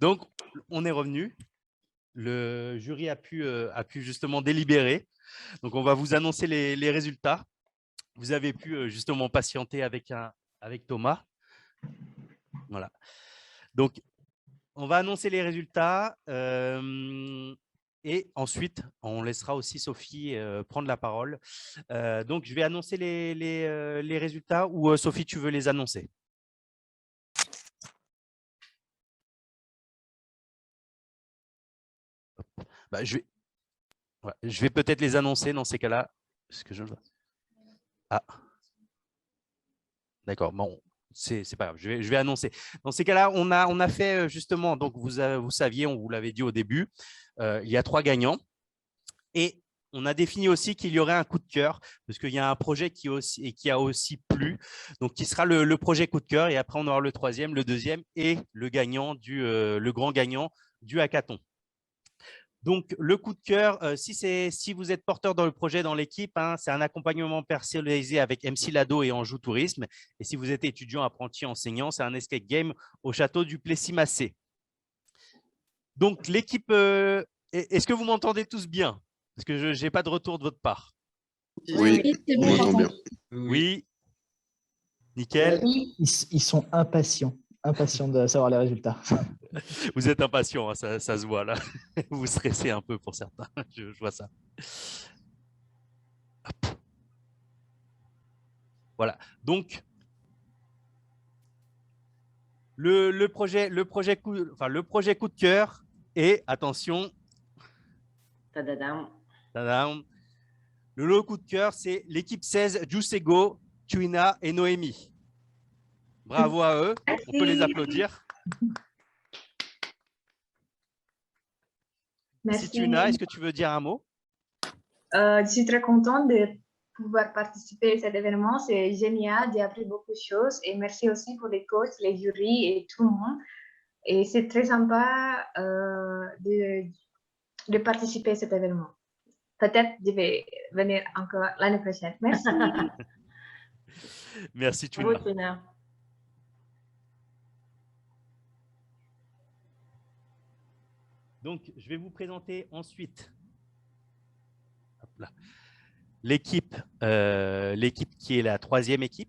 Donc, on est revenu. Le jury a pu justement délibérer. Donc, on va vous annoncer les résultats. Vous avez pu justement patienter avec Thomas. Voilà. Donc, on va annoncer les résultats et ensuite, on laissera aussi Sophie prendre la parole. Donc, je vais annoncer les résultats ou Sophie, tu veux les annoncer? Bah, je vais peut-être les annoncer dans ces cas-là. Ah, d'accord. Bon, c'est pas grave. Je vais annoncer. Dans ces cas-là, on a fait justement, donc vous saviez, on vous l'avait dit au début, il y a 3 gagnants. Et on a défini aussi qu'il y aurait un coup de cœur, parce qu'il y a un projet qui a aussi plu, donc qui sera le projet coup de cœur. Et après, on aura le 3e, le 2e et le grand gagnant du hackathon. Donc, le coup de cœur, si vous êtes porteur dans le projet, dans l'équipe, c'est un accompagnement personnalisé avec MC Lado et Anjou Tourisme. Et si vous êtes étudiant, apprenti, enseignant, c'est un escape game au château du Plessis-Massé. Donc, l'équipe, est-ce que vous m'entendez tous bien? Parce que je n'ai pas de retour de votre part. Oui, on m'entend bien. Oui, nickel. Ils sont impatients de savoir les résultats. Vous êtes impatient, hein, ça se voit là. Vous stressez un peu pour certains, je vois ça. Hop. Voilà, donc le projet coup de cœur et attention, Tadadam. tadam, le lot coup de cœur, c'est l'équipe 16, Jusego, Tuina et Noémie. Bravo à eux, on peut les applaudir. Merci. Si Tuina, est-ce que tu veux dire un mot? Je suis très contente de pouvoir participer à cet événement. C'est génial, j'ai appris beaucoup de choses. Et merci aussi pour les coachs, les jurys et tout le monde. Et c'est très sympa de participer à cet événement. Peut-être je vais venir encore l'année prochaine. Merci. Merci Bravo, Tuina. Tuina. Donc, je vais vous présenter ensuite l'équipe qui est la 3e équipe.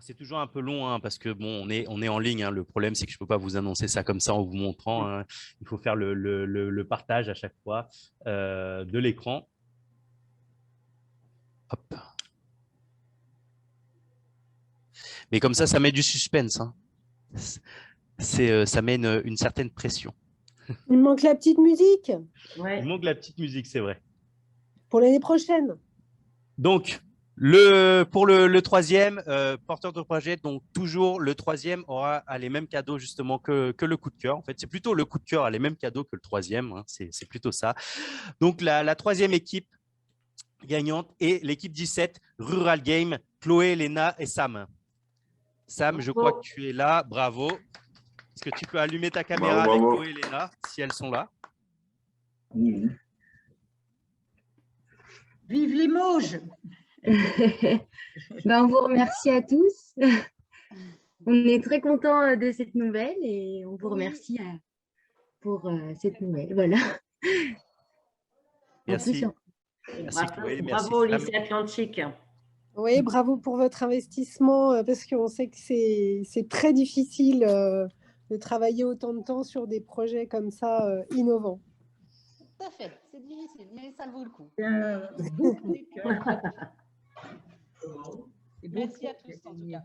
C'est toujours un peu long parce que bon, on est en ligne. Le problème, c'est que je ne peux pas vous annoncer ça comme ça en vous montrant. Il faut faire le partage à chaque fois de l'écran. Hop. Mais comme ça met du suspense. Ça met une certaine pression. Il manque la petite musique. Ouais. Il manque la petite musique, c'est vrai. Pour l'année prochaine. Donc, pour le 3e porteur de projet, donc toujours le 3e aura les mêmes cadeaux justement que le coup de cœur. En fait, c'est plutôt le coup de cœur a les mêmes cadeaux que le 3e. C'est plutôt ça. Donc, la 3e équipe gagnante est l'équipe 17, Rural Game, Chloé, Léna et Sam. Sam, je crois que tu es là. Bravo. Est-ce que tu peux allumer ta caméra avec Chloé et Léna, si elles sont là? Vive Limoges. On vous remercie à tous. On est très contents de cette nouvelle et on vous remercie pour cette nouvelle. Voilà. Merci. Merci Chloé. Merci Bravo, Sam. lycée Atlantique. Oui, bravo pour votre investissement parce qu'on sait que c'est très difficile de travailler autant de temps sur des projets comme ça innovants. Tout à fait, c'est difficile, mais ça vaut le coup. Merci à tous en tout cas.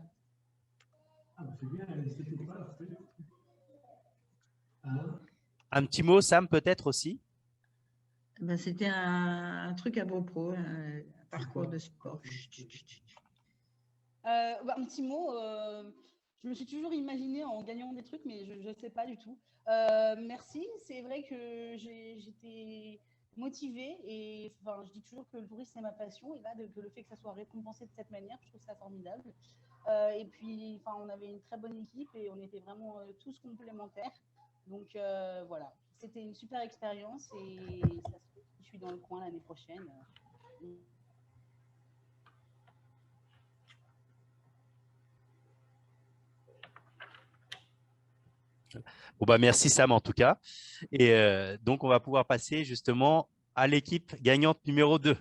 Un petit mot, Sam, peut-être aussi? C'était un truc à propos, un parcours de sport. Un petit mot, je me suis toujours imaginée en gagnant des trucs, mais je ne sais pas du tout. Merci, c'est vrai que j'étais motivée et je dis toujours que le tourisme c'est ma passion et là que le fait que ça soit récompensé de cette manière, je trouve ça formidable. Et puis on avait une très bonne équipe et on était vraiment tous complémentaires. Donc voilà, c'était une super expérience et ça se fait que je suis dans le coin l'année prochaine. Bon, bah, merci Sam en tout cas. Et donc, on va pouvoir passer justement à l'équipe gagnante numéro 2.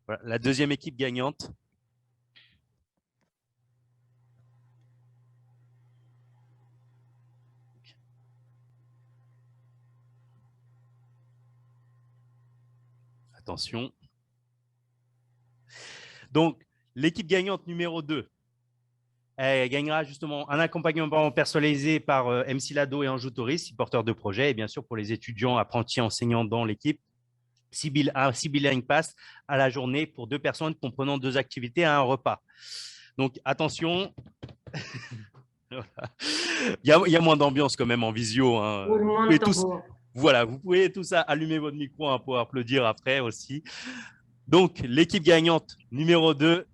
Voilà, la deuxième équipe gagnante. Attention. Donc, l'équipe gagnante numéro 2, elle gagnera justement un accompagnement personnalisé par MC Lado et Anjou Tourisme, porteur de projet, et bien sûr pour les étudiants, apprentis, enseignants dans l'équipe, un Sibyl Pass à la journée pour 2 personnes comprenant 2 activités à un repas. Donc, attention. Voilà. Il y a moins d'ambiance quand même en visio. Hein. Roulement de tambour. Voilà, vous pouvez tous allumer votre micro hein, pour applaudir après aussi. Donc, l'équipe gagnante numéro 2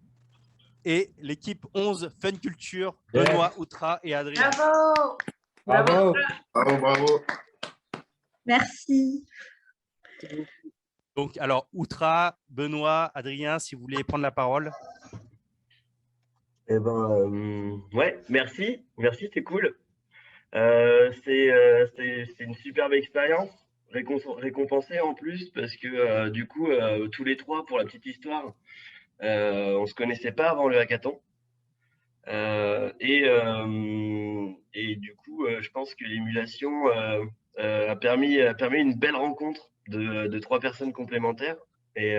et l'équipe 11 Fun Culture, Benoît, Outra et Adrien. Bravo! Bravo. Bravo, bravo. Merci. Donc, alors, Outra, Benoît, Adrien, si vous voulez prendre la parole. Eh ben, ouais, merci, c'est cool. C'est une superbe expérience, récompensée en plus, parce que du coup, tous les trois, pour la petite histoire, on se connaissait pas avant le hackathon. Et du coup, je pense que l'émulation a permis une belle rencontre de 3 personnes complémentaires. Et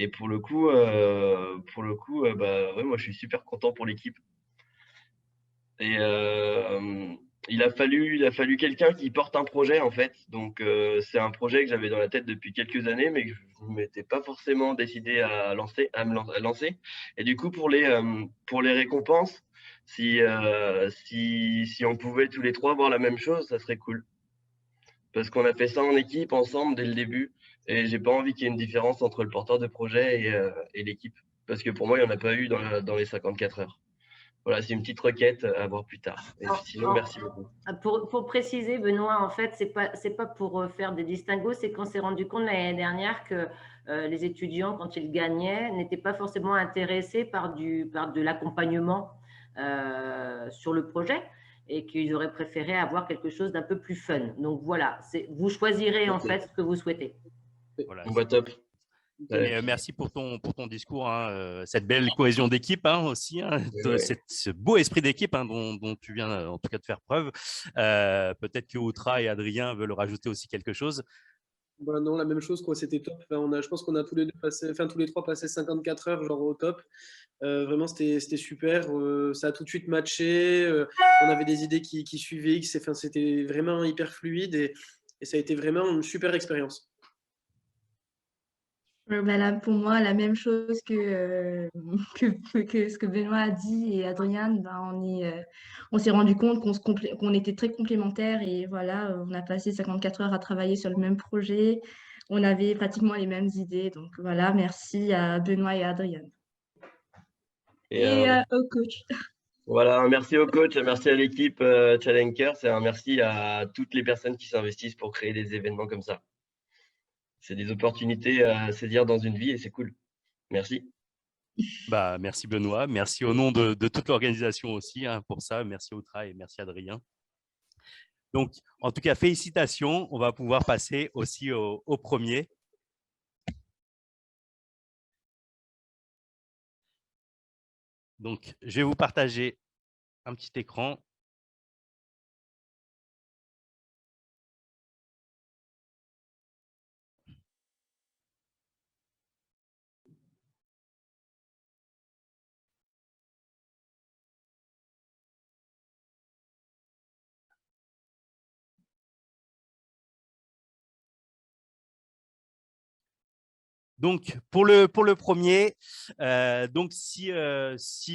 pour le coup, bah, ouais, moi je suis super content pour l'équipe. Et il a fallu quelqu'un qui porte un projet en fait. Donc c'est un projet que j'avais dans la tête depuis quelques années, mais que je ne m'étais pas forcément décidé à lancer. Et du coup pour les récompenses, si on pouvait tous les 3 voir la même chose, ça serait cool. Parce qu'on a fait ça en équipe, ensemble, dès le début. Et j'ai pas envie qu'il y ait une différence entre le porteur de projet et l'équipe. Parce que pour moi, il n'y en a pas eu dans les 54 heures. Voilà, c'est une petite requête à voir plus tard. Et sinon, merci beaucoup. Pour préciser, Benoît, en fait, c'est pas pour faire des distinguos, c'est qu'on s'est rendu compte l'année dernière que les étudiants, quand ils gagnaient, n'étaient pas forcément intéressés par de l'accompagnement sur le projet et qu'ils auraient préféré avoir quelque chose d'un peu plus fun. Donc voilà, vous choisirez en fait ce que vous souhaitez. Voilà, on va top. Et merci pour ton discours, hein, cette belle cohésion d'équipe hein, aussi, hein, ce beau esprit d'équipe hein, dont tu viens en tout cas de faire preuve. Peut-être que Outra et Adrien veulent rajouter aussi quelque chose. Bah non, la même chose, quoi. C'était top. Enfin, je pense qu'on a tous les 3 passé 54 heures genre au top. Vraiment, c'était super. Ça a tout de suite matché. On avait des idées qui suivaient. C'était vraiment hyper fluide et ça a été vraiment une super expérience. Là, pour moi, la même chose que ce que Benoît a dit et Adrien, on s'est rendu compte qu'on était très complémentaires et voilà, on a passé 54 heures à travailler sur le même projet. On avait pratiquement les mêmes idées. Donc voilà, merci à Benoît et à Adrien. Et au coach. Voilà, merci au coach, merci à l'équipe Challenger, c'est un merci à toutes les personnes qui s'investissent pour créer des événements comme ça. C'est des opportunités à saisir dans une vie et c'est cool. Merci. Bah, merci Benoît, merci au nom de toute l'organisation aussi hein, pour ça. Merci Outra et merci Adrien. Donc, en tout cas, félicitations. On va pouvoir passer aussi au premier. Donc, je vais vous partager un petit écran. Donc, pour le premier, donc si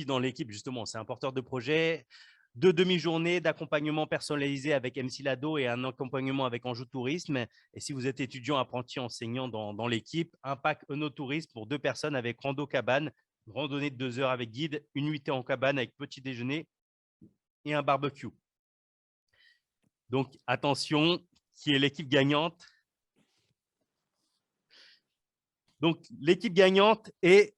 dans l'équipe, justement, c'est un porteur de projet, 2 demi-journées d'accompagnement personnalisé avec MC Lado et un accompagnement avec Anjou Tourisme. Et si vous êtes étudiant, apprenti, enseignant dans l'équipe, un pack Eno-Tourisme pour 2 personnes avec rando cabane, randonnée de 2 heures avec guide, une nuitée en cabane avec petit déjeuner et un barbecue. Donc, attention, qui est l'équipe gagnante? Donc, l'équipe gagnante est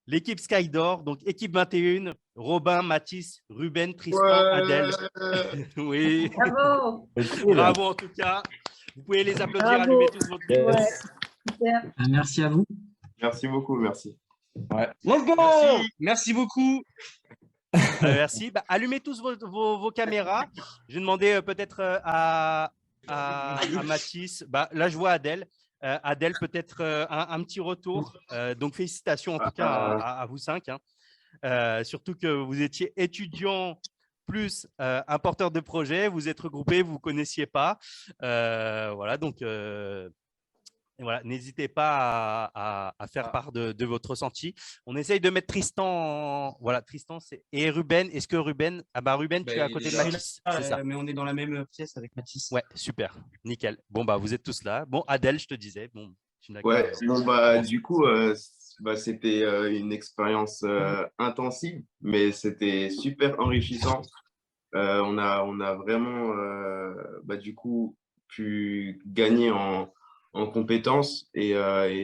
l'équipe Skydor, donc équipe 21, Robin, Mathis, Ruben, Tristan, Ouais. Adèle. Oui. Bravo. Bravo en tout cas. Vous pouvez les applaudir, Bravo. allumez tous votre micro. Ouais, super. Merci à vous. Merci beaucoup, merci. Ouais. Let's go! Merci. Merci beaucoup. Merci. Bah, allumez tous vos caméras. Je vais demander peut-être à Mathis. Bah, là, je vois Adèle. Adèle, peut-être un petit retour. Donc, félicitations en tout cas à vous 5. Surtout que vous étiez étudiant plus un porteur de projet. Vous êtes regroupés, vous ne vous connaissiez pas. Voilà, donc voilà, n'hésitez pas à faire part de votre ressenti. On essaye de mettre Tristan. Voilà, Tristan et Ruben. Est-ce que Ruben… Ah bah Ruben, tu es à côté de Mathis. C'est ça. Mais on est dans la même pièce avec Mathis. Ouais, super, nickel. Bon, bah, vous êtes tous là. Bon, Adèle, je te disais. Bon, Ouais, non, du coup, c'était une expérience intensive, mais c'était super enrichissant. On a vraiment, du coup, pu gagner en compétences et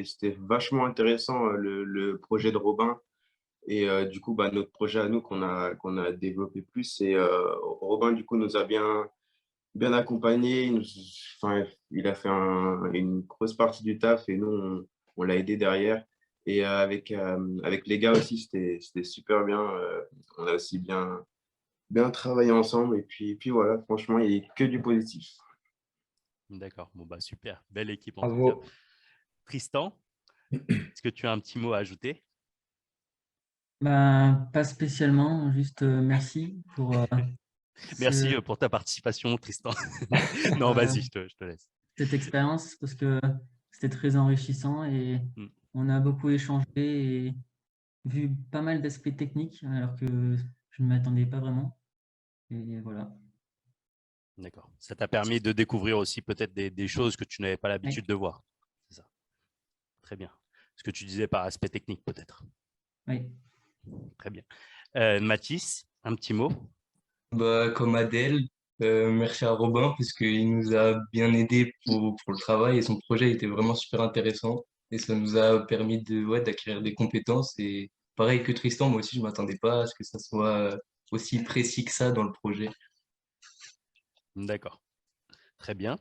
c'était vachement intéressant le projet de Robin et du coup, notre projet à nous qu'on a développé plus. Et Robin, du coup, nous a bien accompagné. Il a fait une grosse partie du taf et nous, on l'a aidé derrière. Et avec les gars aussi, c'était super bien. On a aussi bien travaillé ensemble. Et puis voilà, franchement, il n'y a que du positif. D'accord, bon, bah, super. Belle équipe en tout Bravo. cas. Tristan, est-ce que tu as un petit mot à ajouter? Ben, pas spécialement, juste merci pour Merci pour ta participation, Tristan. Non, vas-y, je te laisse. cette expérience parce que c'était très enrichissant et on a beaucoup échangé et vu pas mal d'aspects techniques alors que je ne m'attendais pas vraiment. Et voilà. D'accord. Ça t'a permis de découvrir aussi peut-être des choses que tu n'avais pas l'habitude de voir. C'est ça. Très bien. Ce que tu disais par aspect technique peut-être. Oui. Très bien. Mathis, un petit mot? Comme Adèle, merci à Robin parce qu'il nous a bien aidé pour le travail et son projet était vraiment super intéressant et ça nous a permis d'acquérir des compétences et pareil que Tristan, moi aussi je m'attendais pas à ce que ça soit aussi précis que ça dans le projet. D'accord. Très bien.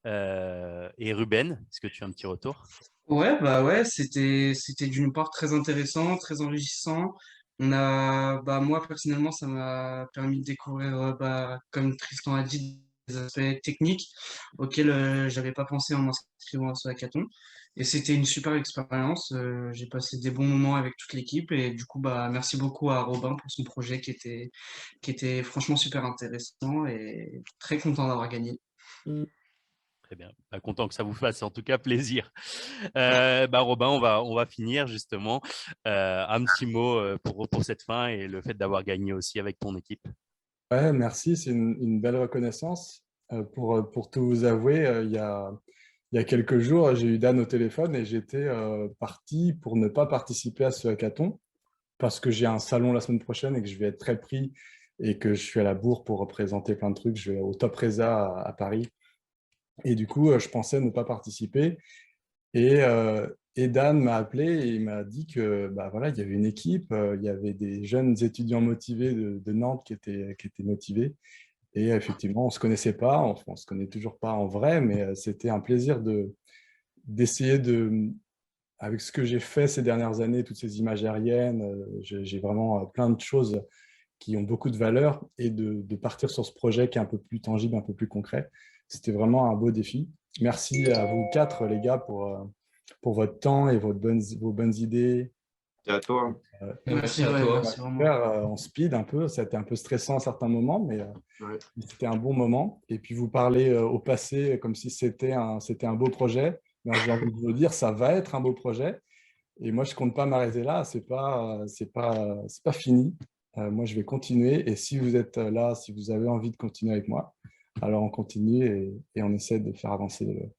Et Ruben, est-ce que tu as un petit retour? Ouais, c'était d'une part très intéressant, très enrichissant. Moi personnellement, ça m'a permis de découvrir, comme Tristan a dit, des aspects techniques auxquels j'avais pas pensé en m'inscrivant à ce hackathon. Et c'était une super expérience. J'ai passé des bons moments avec toute l'équipe et du coup, merci beaucoup à Robin pour son projet qui était franchement super intéressant et très content d'avoir gagné. Très bien. Content que ça vous fasse en tout cas plaisir. Robin, on va finir justement. Un petit mot pour cette fin et le fait d'avoir gagné aussi avec ton équipe. Ouais, merci, c'est une belle reconnaissance. Pour tout vous avouer, il y a quelques jours, j'ai eu Dan au téléphone et j'étais parti pour ne pas participer à ce hackathon parce que j'ai un salon la semaine prochaine et que je vais être très pris et que je suis à la bourre pour représenter plein de trucs. Je vais au Top Reza à Paris. Et du coup, je pensais ne pas participer. Et Dan m'a appelé et il m'a dit que voilà, il y avait une équipe, il y avait des jeunes étudiants motivés de Nantes qui étaient motivés. Et effectivement, on ne se connaissait pas, on ne se connaît toujours pas en vrai, mais c'était un plaisir d'essayer avec ce que j'ai fait ces dernières années, toutes ces images aériennes, j'ai vraiment plein de choses qui ont beaucoup de valeur et de partir sur ce projet qui est un peu plus tangible, un peu plus concret. C'était vraiment un beau défi. Merci à vous 4, les gars, pour votre temps et vos bonnes idées. Et à toi. Merci à toi. En speed un peu, ça a été un peu stressant à certains moments, mais c'était un bon moment. Et puis vous parlez au passé comme si c'était un beau projet. J'ai envie de vous dire, ça va être un beau projet. Et moi, je ne compte pas m'arrêter là. C'est pas fini. Moi, je vais continuer. Et si vous êtes là, si vous avez envie de continuer avec moi, alors on continue et on essaie de faire avancer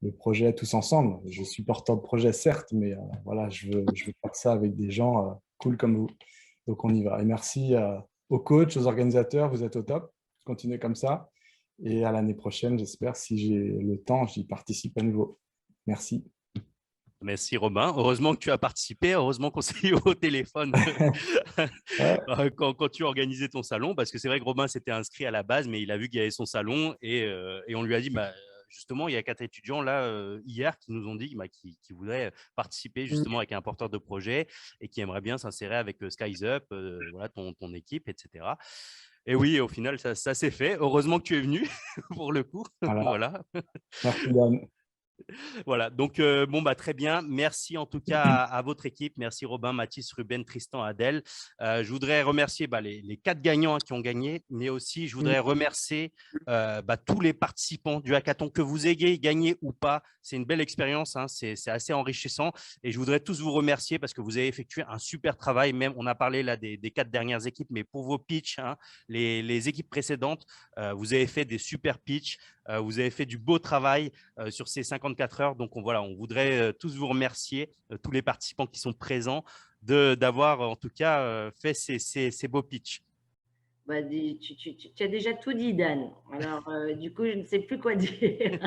le projet tous ensemble. Je suis porteur de projet, certes, mais voilà, je veux faire ça avec des gens cool comme vous. Donc, on y va. Et merci aux coachs, aux organisateurs. Vous êtes au top. Continuez comme ça. Et à l'année prochaine, j'espère, si j'ai le temps, j'y participe à nouveau. Merci. Merci Robin. Heureusement que tu as participé. Heureusement qu'on s'est eu au téléphone quand tu organisais ton salon, parce que c'est vrai que Robin s'était inscrit à la base, mais il a vu qu'il y avait son salon et on lui a dit, bah, justement, il y a 4 étudiants là hier qui nous ont dit qui voudraient participer justement avec un porteur de projet et qui aimeraient bien s'insérer avec Skies Up, voilà, ton équipe, etc. Et oui, au final, ça s'est fait. Heureusement que tu es venu pour le coup. Voilà. Voilà. Merci Dan. Voilà, donc bon, bah, très bien. Merci en tout cas à votre équipe. Merci Robin, Mathis, Ruben, Tristan, Adèle. Je voudrais remercier les 4 gagnants qui ont gagné, mais aussi je voudrais remercier tous les participants du hackathon, que vous ayez gagné ou pas. C'est une belle expérience, hein, c'est assez enrichissant et je voudrais tous vous remercier parce que vous avez effectué un super travail. Même, on a parlé là des 4 dernières équipes, mais pour vos pitchs, hein, les équipes précédentes, vous avez fait des super pitchs. Vous avez fait du beau travail sur ces 54 heures. Donc, on voudrait tous vous remercier, tous les participants qui sont présents, d'avoir en tout cas fait ces beaux pitchs. Bah, tu as déjà tout dit, Dan. Alors, du coup, je ne sais plus quoi dire.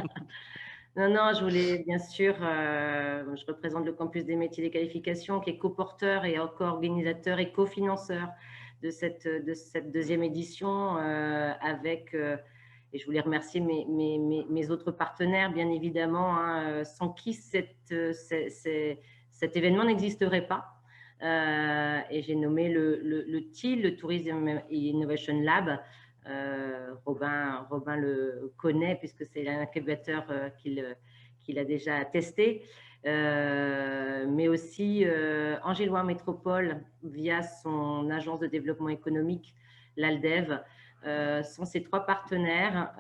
Non, je voulais bien sûr, je représente le campus des métiers et des qualifications qui est coporteur et co-organisateur et cofinanceur de cette deuxième édition avec… et je voulais remercier mes autres partenaires, bien évidemment, hein, sans qui cet événement n'existerait pas. Et j'ai nommé le TIL, le Tourism Innovation Lab. Robin le connaît puisque c'est l'incubateur qu'il a déjà testé. Mais aussi Angélois Métropole via son agence de développement économique, l'ALDEV. Sans ces 3 partenaires,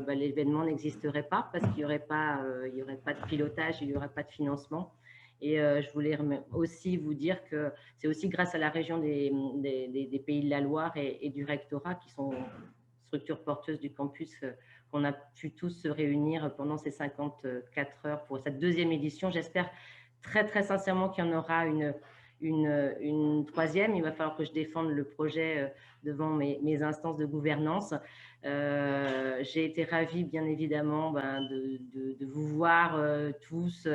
l'événement n'existerait pas parce qu'il n'y aurait pas de pilotage, il n'y aurait pas de financement. Et je voulais aussi vous dire que c'est aussi grâce à la région des Pays de la Loire et du rectorat, qui sont structures porteuses du campus, qu'on a pu tous se réunir pendant ces 54 heures pour cette deuxième édition. J'espère très, très sincèrement qu'il y en aura une troisième. Il va falloir que je défende le projet devant mes instances de gouvernance. J'ai été ravie, bien évidemment, de vous voir tous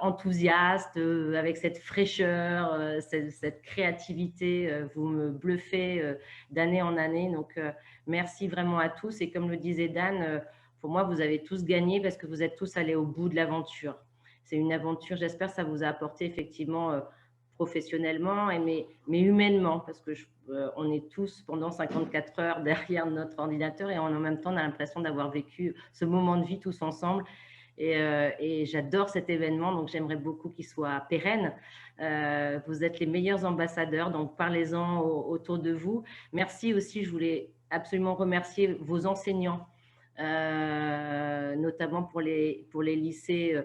enthousiastes, avec cette fraîcheur, cette créativité. Vous me bluffez d'année en année. Donc, merci vraiment à tous. Et comme le disait Dan, pour moi, vous avez tous gagné parce que vous êtes tous allés au bout de l'aventure. C'est une aventure, j'espère que ça vous a apporté effectivement professionnellement, mais humainement, parce que on est tous pendant 54 heures derrière notre ordinateur et en même temps, on a l'impression d'avoir vécu ce moment de vie tous ensemble. Et j'adore cet événement, donc j'aimerais beaucoup qu'il soit pérenne. Vous êtes les meilleurs ambassadeurs, donc parlez-en autour de vous. Merci aussi, je voulais absolument remercier vos enseignants, notamment pour les lycées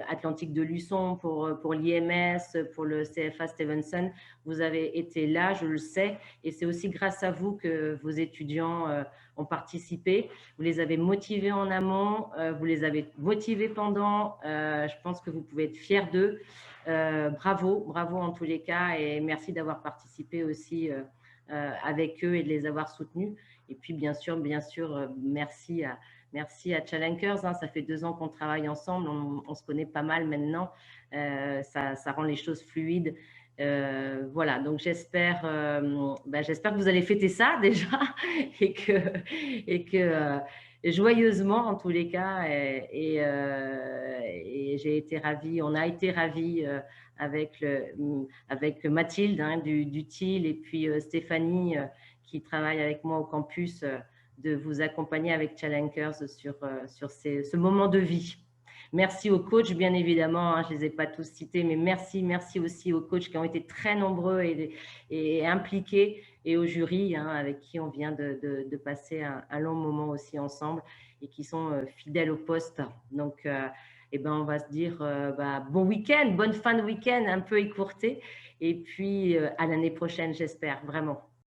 Atlantique de Luçon, pour l'IMS, pour le CFA Stevenson. Vous avez été là, je le sais, et c'est aussi grâce à vous que vos étudiants ont participé. Vous les avez motivés en amont, vous les avez motivés pendant. Je pense que vous pouvez être fiers d'eux. Bravo en tous les cas, et merci d'avoir participé aussi avec eux et de les avoir soutenus. Et puis, bien sûr, merci à Challengers. Hein, ça fait 2 ans qu'on travaille ensemble. On se connaît pas mal maintenant. Ça rend les choses fluides. Voilà, donc j'espère que vous allez fêter ça déjà et que joyeusement en tous les cas. Et j'ai été ravie, on a été ravis avec Mathilde hein, du TIL et puis Stéphanie qui travaille avec moi au campus, de vous accompagner avec Challengers sur ce moment de vie. Merci aux coachs, bien évidemment, hein, je ne les ai pas tous cités, mais merci aussi aux coachs qui ont été très nombreux et impliqués, et au jury hein, avec qui on vient de passer un long moment aussi ensemble et qui sont fidèles au poste. Donc, on va se dire bon week-end, bonne fin de week-end un peu écourtée, et puis à l'année prochaine, j'espère, vraiment.